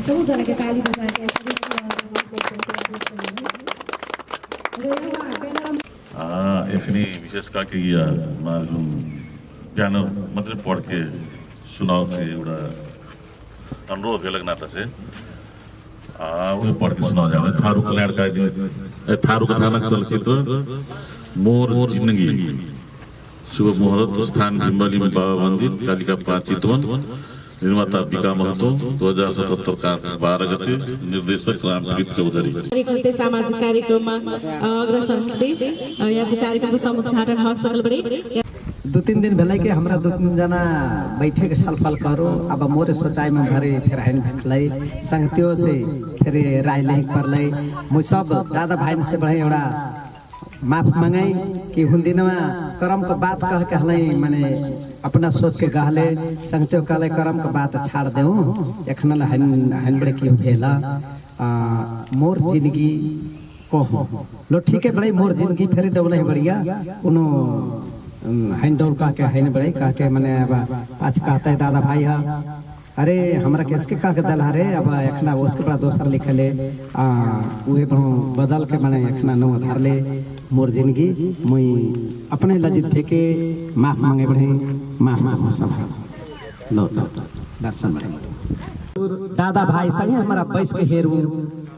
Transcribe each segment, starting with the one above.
सबैजनाको ताली बजाएर एखनी विशेष करके बिहान मात्रै पढ के सुनाओ एउटा अनुरोध भेलक नाता से वही पढ़ के सुना जाए थारू कल्याण का थारू कथानक चलचित्र मोर जिंदगी शुभ मुहूर्त स्थान हिम्बली बाबा मंदिर कालिका 5 चितवन निर्माता बिका महतो 2077 का 12 गते निर्देशक रामकृत चौधरी सामाजिक कार्यक्रममा अग्रसर हुँदै यहाँ चाहिँ कार्यक्रमको समुद्घाटन हक सकल बढी 2-3 दिन भेलै के हमरा 2-3 जना बैठे के छलफल करो अब मोरे सोचाई में भरे फिर हैन भेटलै संगतियों से फिर राय ले परलै मु सब दादा भाई से बढे एउटा माफ मंगाई कि हुन दिनमा कर्म को बात कह के हलै माने अपना सोच के कहले संगतियों कहले कर्म को बात छाड़ देऊ एखन हैन बड़े की भेला मोर जिंदगी को लो ठीक है बड़े मोर जिंदगी फिर डबल बढ़िया कोनो हैंडल कह के हैन बड़े कह के मैंने अब आज कहता है दादा भाई हा अरे हमरा किसके कह के दल रे अब एखना उसके बाद दोसर लिखले उहे बदल के मैंने एखना नो आधार ले मोर जिंदगी मुई अपने लजित थे के माफ मांगे बढ़े माफ सब लो दर्शन दादा भाई संगे हमारा बैस के हेरू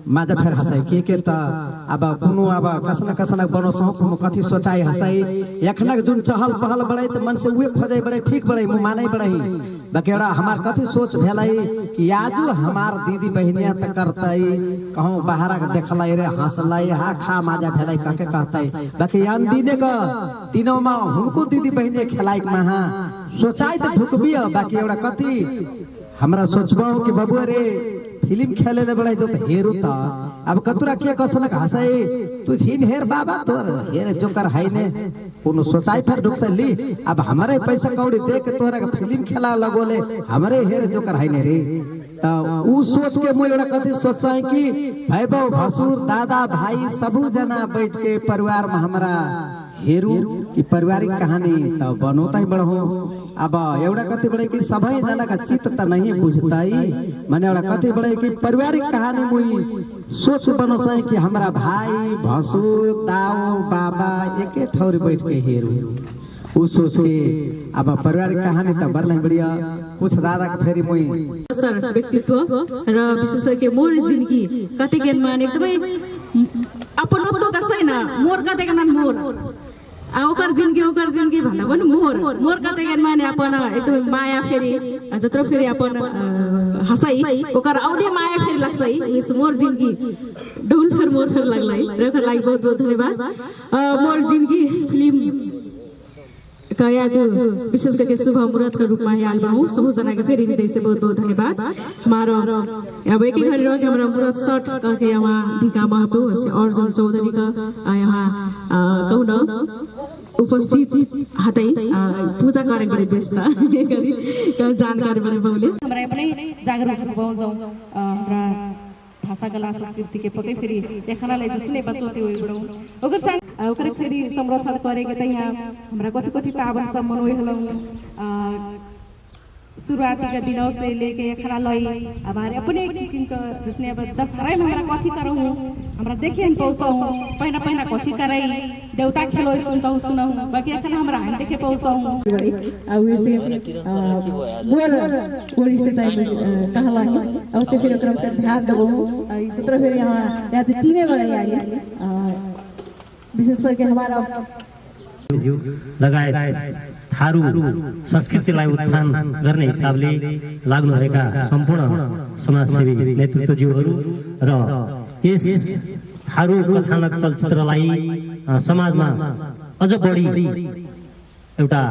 माजा फेर हंसाई के त अब कोनो अब कसना बनो सह कोनो कथी सोचाई हंसाई एखनक जुन चहल पहल बड़े त मन से उहे खोजै बड़े ठीक बड़े मु मानै बड़े बकेड़ा हमार कथी सोच भेलै कि आजू हमार दीदी बहिनिया त करतै कहूं बाहर के देखलै रे हंसलै हा खा माजा भेलै कह के कहतै बाकी यान दिने क दिनों में हुनको दीदी बहिनी खेलाई महा सोचाई त ढुकबी बाकी एउटा कथी हमरा सोचबो कि बबुआ रे फिल्म खेले ले बड़े जो हेरू था अब कतुरा के कसनक हंसाई तू झीन हेर बाबा तोर हेर जोकर है ने कोनो सोचाई फिर ढुक ली अब हमारे पैसा कौड़ी दे के तोरा के फिल्म खेला लगोले हमारे हेर जोकर है ने रे त उ सोच के मु एउटा कथि सोचाई कि भाइबो भसुर दादा भाई सबु जना बैठ के परिवार में हमरा हेरू कि पारिवारिक कहानी त बनोता ही बड़ हो अब एउटा कथि बड़े कि सबै जना का चित्त त नहीं बुझताई माने एउटा कथि बड़े कि पारिवारिक कहानी मुई सोच बनोसै कि हमरा भाई भसुर दाऊ बाबा एके ठौर बैठ के हेरू उ सोच के अब पारिवारिक कहानी त बरलै बढ़िया कुछ दादा के फेरि मुई सर व्यक्तित्व र विशेष के मोर जिंदगी कते के मान एकदमै अपनत्व का छैन मोर कते के नाम मोर ओकर जिंदगी भन्दा पनि मोर कते के माने अपन एकदमै माया फेरि जत्रो फेरि अपन हंसाई ओकर औधे माया फेरि लाग्छ इस मोर जिंदगी ढोल फेर मोर फेर लाग्लै रखर लागि बहुत बहुत धन्यवाद मोर जिंदगी फिल्म कया जो विशेष करके शुभ मुहूर्त का रूप में आल बाहु सब जना के फेरि हृदय से बहुत बहुत धन्यवाद हमारो अब एक घड़ी रह के हमरा मुहूर्त शॉट करके यहाँ भिका महतो अर्जुन चौधरी का यहाँ कहू न उपस्थित हतै पूजा कार्यक्रम व्यस्त गरी जानकारी बने बोले हमरा पनि जागरुक भउ जाऊ हमरा भाषा कला संस्कृति के पक्कै फेरि देखनाले जसले बचोते होइ बडौ ओकर फेरि संरक्षण करे के त यहाँ हमरा कथि कथि पावन सम्मान होइ हलौ शुरुआती के दिनों से लेके खरा लई हमारे अपने किसिम का जिसने अब दशहरा में हमरा कथि करौ हमरा देखिए न पौसौ पहिना कथि करै देवता खेलो सुनौ बाकी एखन हमरा हान देखे पौसौ आ उसे बोल से टाइम कहला और से फिर ओकरा पर ध्यान देबो चित्र फिर यहाँ से टीमे बड़े आई विशेष करके हमारा लगायत थारू संस्कृतिलाई उत्थान गर्ने हिसाबले लाग्नुभएका सम्पूर्ण समाजसेवी नेतृत्वज्यूहरू र यस थारू कथानक चलचित्रलाई समाजमा अझ बढी एउटा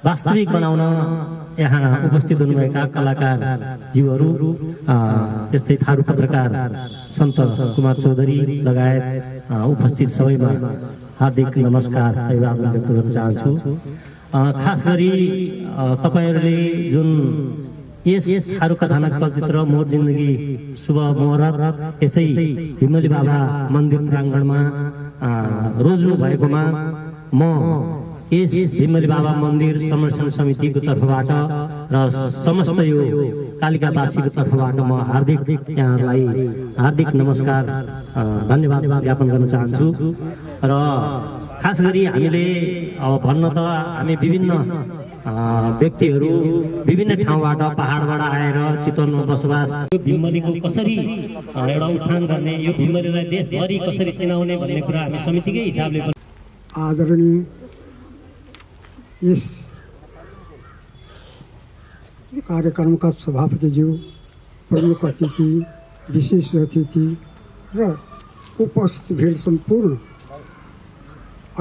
वास्तविक बनाउन यहाँ उपस्थित हुनुभएका कलाकार जीवहरू त्यस्तै थारू पत्रकार सन्त कुमार चौधरी लगायत उपस्थित सबैमा हार्दिक नमस्कार अभिवादन व्यक्त गर्न चाहन्छु खास गरी तपाईहरुले जुन यस थारू कथानक चलचित्र मोर जिन्दगी शुभ मुहूर्त यसै हिमली बाबा मन्दिर प्राङ्गणमा रोज्नु भएकोमा म यस हिमली बाबा मन्दिर संरक्षण समितिको तर्फबाट र समस्त यो कालिकावासीको तर्फबाट म हार्दिक यहाँहरूलाई हार्दिक नमस्कार धन्यवाद ज्ञापन गर्न चाहन्छु। र खास गरी हामीले अब भन्न त हामी विभिन्न व्यक्तिहरू विभिन्न ठाउँबाट पहाडबाट आएर चितवनमा बसोबास यो भिमलीको कसरी एउटा उत्थान गर्ने, यो भिमलीलाई देशभरि कसरी चिनाउने भन्ने कुरा हामी समितिकै हिसाबले आदरणीय इस कार्यक्रम का सभापतिज्यू, प्रमुख अतिथि, विशेष अतिथि र उपस्थित भेल संपूर्ण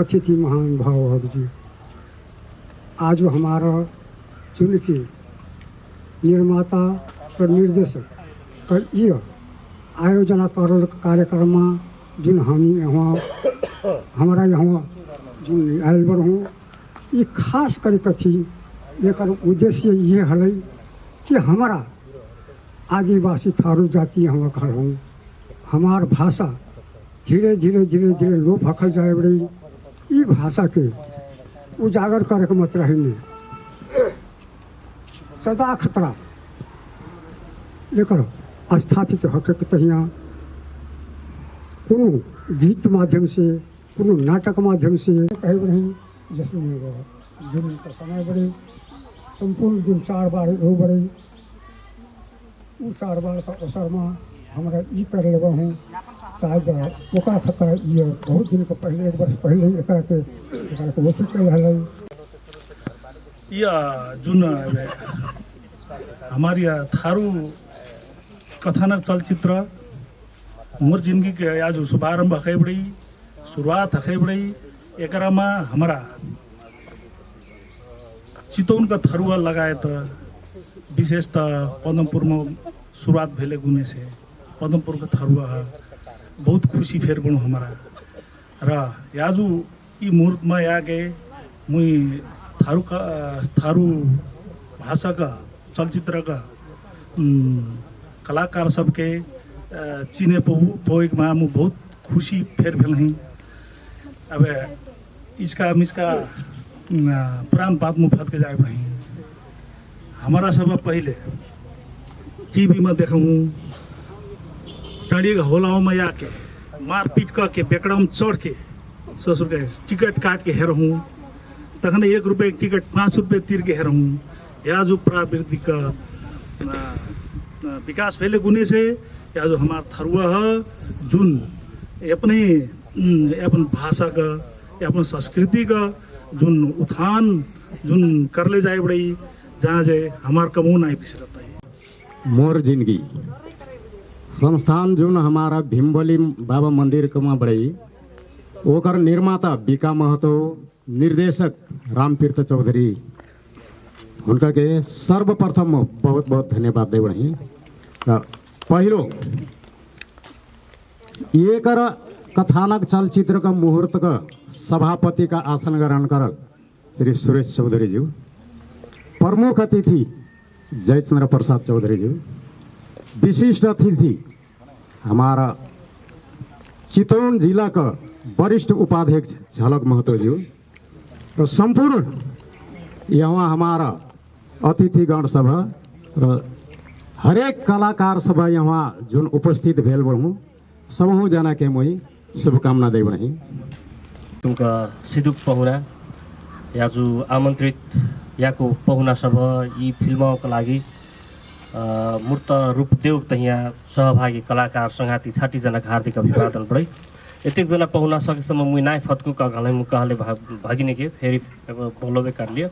अतिथि महानुभावहरू, आज हमारा जुन कि निर्माता र निर्देशक का यह आयोजना करल कार्यक्रम में जुन हामी यहाँ हमारा यहाँ जुन आयल हूँ, ये खास करके थी एक उद्देश्य ये है कि हमारा आदिवासी थारू जाति हम घर हूँ, हमार भाषा धीरे धीरे धीरे धीरे लोप हखल जाए बड़ी, ये भाषा के उजागर करे के मत रही सदा खतरा एक स्थापित होके के तहिया कोनो गीत माध्यम से, कोनो नाटक माध्यम से कहे बड़ी जैसे दिन का समय बड़ी संपूर्ण दिन 4 बार हो बड़ी, उ 4 बार का अवसर में हमारा ई कर लगा हूँ, शायद ओकरा खतरा ये बहुत दिन के पहले 1 वर्ष पहले एकरा के वसूल कर है। यह जुन हमारी थारू कथानक चलचित्र मोर जिंदगी के आज शुभारंभ हकै बड़ी, शुरुआत हकै बड़ी, एकरा में हमारा चितवन का थरुआ लगायत विशेष त पदमपुर में शुरुआत भेले गुने से पदमपुर का थरुआ बहुत खुशी फेर बनो हमारा र याजू ई मुहूर्त में आके मुई थारू भाषा का चलचित्र का कलाकार सबके चिने पोइक में मु बहुत खुशी फेर भेल हई। अब इसका मिसका पुरान बात में फट के जाए रही हमारा सब पहले टीवी में देखूँ टड़ी होलाओं में आके मारपीट करके बेकड़ा में चढ़ के ससुर के टिकट काट के हेर हूँ, तखन 1 रुपये टिकट 5 रुपये तीर के हेर हूँ। या जो प्राविधिक विकास भेले गुने से या जो हमार थरुआ है जुन अपने अपन भाषा का अपन संस्कृति का जुन उत्थान जुन करले जाए बड़ी, जहाँ जे हमार कमो नहीं बिसरता है। मोर जिंदगी संस्थान जुन हमारा भीमबली बाबा मंदिर कमा बड़ी, ओकर निर्माता बीका महतो, निर्देशक रामतीर्थ चौधरी, उनका के सर्वप्रथम बहुत बहुत धन्यवाद दे बड़ी। पहिलो एकर कथानक चलचित्र का मुहूर्त का सभापति का आसन ग्रहण करल श्री सुरेश चौधरी जी, प्रमुख अतिथि जयचंद्र प्रसाद चौधरी जी, विशिष्ट अतिथि हमारा चितवन जिला का वरिष्ठ उपाध्यक्ष झलक महतो जी, र संपूर्ण यहाँ हमारा अतिथिगण सभा र हरेक कलाकार सभा यहाँ जुन उपस्थित भेल बढूँ सबहु जना के मोई शुभकामना दे बढी। तुमका सिद्धुक पहुना या जो आमन्त्रित याको पहुना सब यी फिल्मको लागि मूर्त रूपदेव तहिया सहभागी कलाकार संगाती 60 जना हार्दिक अभिवादन पड़े। एतेक जना पहुना सकेसम्म मुई नाइ फतकु का घलै मु कहले भागिने के फेरि बोलोबे कर लिए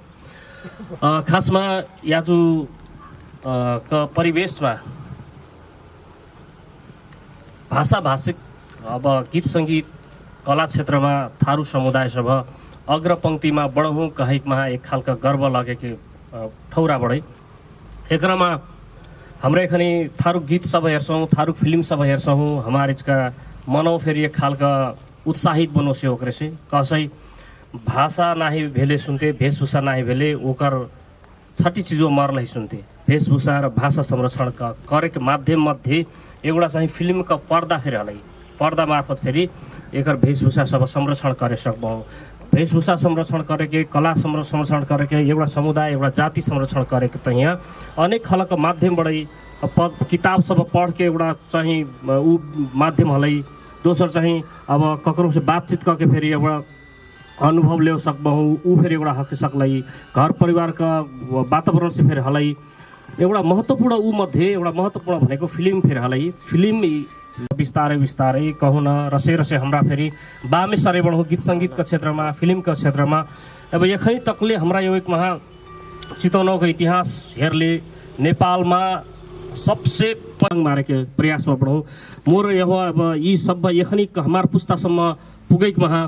खासमा याजु का परिवेशमा भाषा भाषिक अब गीत संगीत कला क्षेत्रमा थारू समुदाय सब अग्रपंक्तिमा बढौँ कहिकमा एक खालका गर्व लागेको ठौरा बढै। एकरामा हाम्रो एखनी थारू गीत सब हेर्छौँ, थारू फिल्म सब हेर्छौँ, हमारेजका मनौ फेरि एक खालका उत्साहित बनोसे ओकरे से कसै भाषा नाही भेले सुनते, वेशभूषा नाही भेले ओकर 60 चीजों मरलै सुनते। वेशभूषा र भाषा संरक्षण का करे के माध्यम मध्ये एउटा चाहिँ फिल्म का पर्दा फेरि हलै, पर्दा मार्फत फेरि एकर वेशभूषा सब संरक्षण करे सकबौँ। वेशभूषा संरक्षण करेके, कला संरक्षण करेके, एउटा समुदाय एउटा जाति संरक्षण करेके त यहाँ अनेक खालको माध्यमबाट किताब सब पढ के एउटा चाहिँ ऊ माध्यम हलै। दोसर चाहिँ अब ककरो से बातचीत करके फेरि एउटा अनुभव ले सकबहु, ऊ फेरि एउटा हक सकलै। घर परिवार का वातावरण से फेरि हलै। एउटा महत्त्वपूर्ण ऊ मध्ये एउटा महत्त्वपूर्ण भनेको फिल्म फेरि हलै। फिल्म बिस्तारै बिस्तारै कहूँ न रसे रसे हाम्रा फेरि बामे सरे बढौँ गीत सङ्गीतका क्षेत्रमा, फिल्मका क्षेत्रमा। अब यखै तकले हाम्रा यो एक महा चितवनको इतिहास हेरले नेपालमा सबसे पङ मारेको प्रयासमा बढौँ। मोर यहाँ अब यी सब यखनी हमार पुस्तासम्म पुगैक महा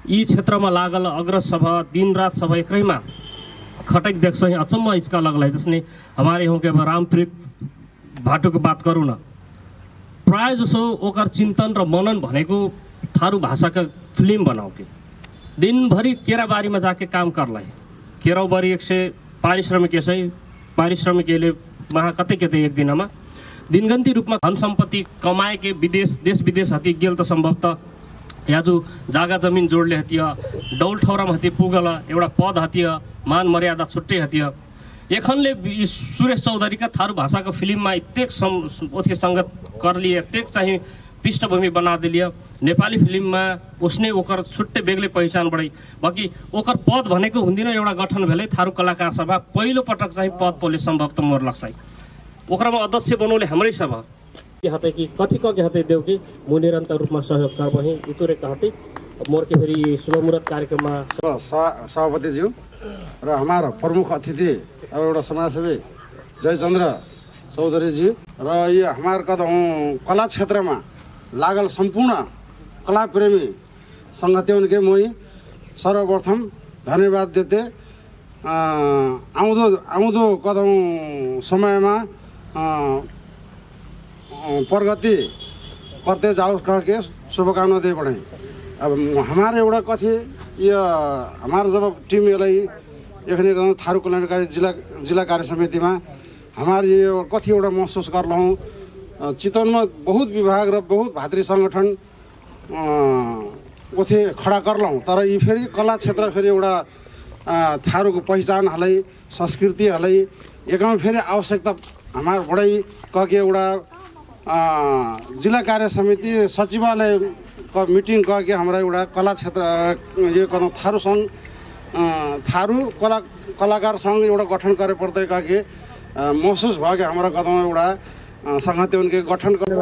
यी क्षेत्रमा लागल अग्रज सभा दिन रात सभा एकैमा खटक देख्छ अचम्म इचका लगलाई। जसने हमारे यहाँ के अब रामप्रीत भाटोको बात करूँ न, प्राय जसो ओकर चिन्तन र मनन भनेको थारू भाषाका फिल्म बनाओ के दिनभरि केराबारीमा जाके काम करलाई। केराबारी एक से पारिश्रमिक यसै पारिश्रमिकले वहाँ कतै कतै एक दिनमा दिनगन्ती रूपमा धन सम्पत्ति कमाए के विदेश देश विदेश हति गेल त सम्भवतः या जो जागा जमिन जोडले हतिया डौल ठौरामा हति पुगल एउटा पद हतिया मान मर्यादा छुट्टै हतिया। एखनले सुरेश चौधरीका थारू भाषाको फिल्ममा एतेक ओथि संगत कर लिए, एतेक चाहिँ पृष्ठभूमि बना दिलियो नेपाली फिल्ममा उसने ओकर छुट्टै बेग्लै पहिचान बढाइ। बाँकी ओकर पद भनेको हुँदिन एउटा गठन भेलै थारू कलाकार सभा पहिलो पटक चाहिँ पद पोले सम्भवतः मोर लाग्छ। ओकरामा अध्यक्ष बनौले हाम्रै सभा के हतै कि कथी के हतै देऊ कि म निरन्तर रूपमा सहयोग करबही इतुरे कहते मोर के फेरि शुभ मुहूर्त कार्यक्रममा सभापतिज्यू र हमारा प्रमुख अतिथि अब एउटा समाजसेवी जयचन्द्र चौधरीजी र यो हमार कला क्षेत्रमा लागल सम्पूर्ण कला प्रेमी संगठन के मैं सर्वप्रथम धन्यवाद देते। आउँदो कदम समयमा प्रगति करते जाओ कह के शुभकामना दे बढ़े। अब हमारे एउटा कथी यो हमारे जब टीम यसलाई एखने थारू कल्याणकारी जिला कार्य समिति में हमारे ये कथी एउटा महसूस कर लहूँ चितवन में बहुत विभाग र बहुत भातृ संगठन उथे खड़ा कर लहूँ तर ये फेरि कला क्षेत्र फेरि एउटा थारू को पहिचान हलै संस्कृति हलै एकमा फेरि आवश्यकता हमार बड़ै कके एउटा जिला कार्य समिति सचिवालय का मीटिंग कह के हमारा एउटा कला क्षेत्र ये कदम थारू संघ थारू कलाकार संघ एउटा गठन करे पर्दै कह के महसूस भयो कि हमारा कदम एउटा संगठन उनके गठन कर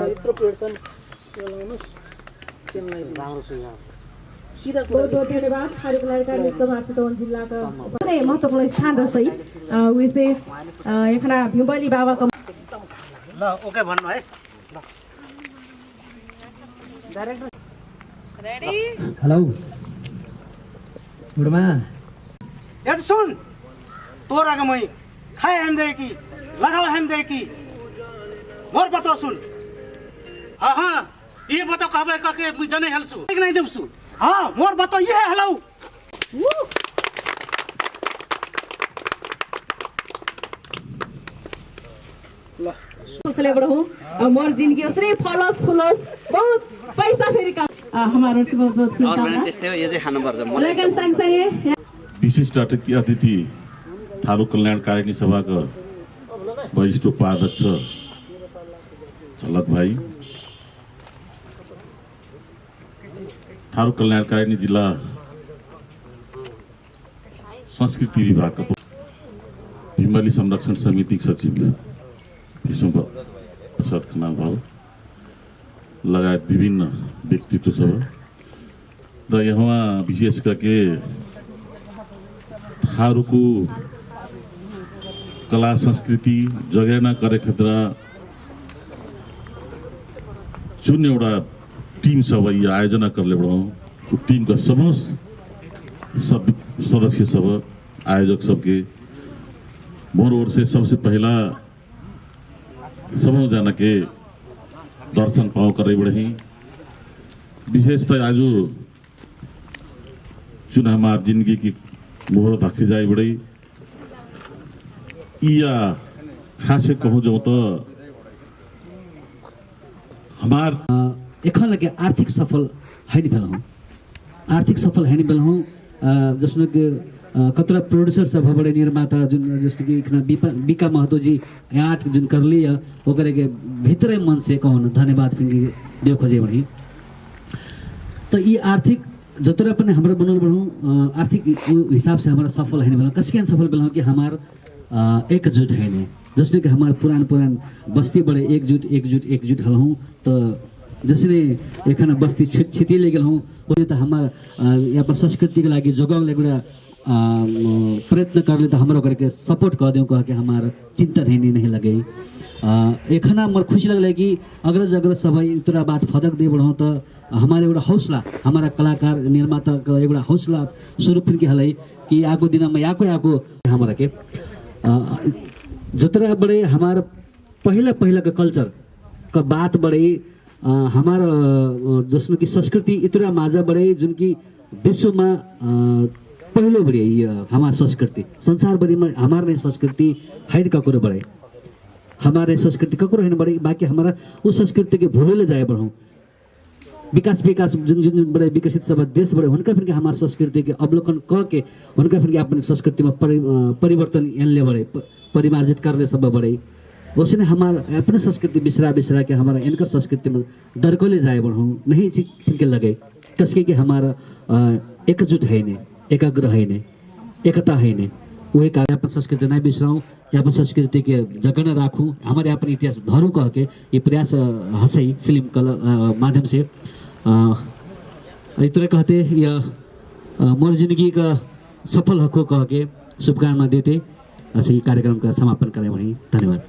बहुत बहुत धन्यवाद। थारू कलाकार सभा चितवन जिल्लाका महत्त्वपूर्ण स्थान रहेछ। उसे एकना भीमबली बाबाको ल ओके भन्नु है। रेडी हेलो गुडमा याद सुन तोर आगे मैं खाए हम दे की लगाओ हम दे की मोर बता सुन। हाँ ये बता कहबे कके मुझे नहीं हलसु एक नहीं देबसु। हाँ मोर बता ये है हेलो उसले बढौँ मोर जिन्दगी उसले फलोस फुलोस बहुत पैसा फेरि का हमारो शुभकामना त्यस्तै हो यो चाहिँ खानुपर्छ। लेकिन सँगसँगै विशिष्ट अतिथि थारू कल्याणकारिणी सभाका वरिष्ठ उपाध्यक्ष झलक भाइ, थारू कल्याणकारिणी जिल्ला संस्कृति विभागका भीमबली संरक्षण समिति सचिव विष्णु प्रसाद खनाल भाउ लगायत विभिन्न व्यक्तित्व सब र यहाँ विशेष करके थारूको कला संस्कृति जगेर्ना करे खतरा जुन एउटा टीम सब ये आयोजना करले बढौँ टीम का सब सदस्य सब आयोजक सबके मोर ओर से सबसे पहला समूह जना के दर्शन पाओ करे बढ़ी। विशेषतः आज चुन हमार जिंदगी की मुहूर्त रखे जाए बढ़ी या खासे कहूँ जो तो हमार एखन लगे आर्थिक सफल है नि बेला हूँ आर्थिक सफल है नि बेला हूँ जसनो कि कतरा प्रोड्यूसर सब बड़े निर्माता जुन जस्तो कि इखना बीका महतो जी आठ जुन करली ओकरे के भीतरे मन से कहन धन्यवाद फिंगी देव खोजे बनी। तो ये आर्थिक जतरा पनि हाम्रो बनल बढौँ आर्थिक हिसाब से हमारा सफल है नहीं कसके सफल बेला कि हमार एकजुट है नहीं जसने कि हमारे पुरान बस्ती बड़े एकजुट हलहूँ तो जसले एखना बस्ती छिटी ले गल हूँ वो तो हमारा यहाँ पर संस्कृति के लागि जोगाउले एउटा प्रयत्न करले तो हमारा करके सपोर्ट कर दें कह के हमारा चिंता नहीं लगे। एखना मोर खुशी लगल कि अग्रज सब इतना बात फदक दे बढ़ो तो हमारे एउटा हौसला हमारा कलाकार निर्माता का एउटा हौसला स्वरूप फिर के हल कि आगो दिन में आको हमारा के जतरा बड़े हमारा पहला का कल्चर का बात बड़े हमारा जसनो कि संस्कृति इतना माझा बड़े जुन कि विश्व में पहलो बड़े हमारा संस्कृति संसार भरि में हमारे संस्कृति हैन का कुरो बड़े हमारे संस्कृति का कुरो हैन बड़े बाकी हमारा उस संस्कृति के भूले जाए बढ़ो विकास जुन बड़े विकसित सब देश बड़े उनका फिर हमारे संस्कृति के अवलोकन क के उनका फिर अपने संस्कृति में परिवर्तन इनले बड़े परिमार्जित करले सब बड़े उसने हमारा अपने संस्कृति बिसरा के हमारा इनका संस्कृति में दरकोले जाए बढ़ो नहीं फिर के लगे कसके कि हमारा एकजुट है नहीं एकाग्र है नहीं एकता है नहीं वही कारण अपन संस्कृति नहीं बिसराऊँ अपन संस्कृति के जगह न राखूँ हमारे अपन इतिहास धरूँ कह के ये प्रयास हंसई फिल्म कला माध्यम से इतना कहते यह मोर जिंदगी का सफल हको कह के शुभकामना देते ऐसे ही कार्यक्रम का समापन करें वहीं। धन्यवाद।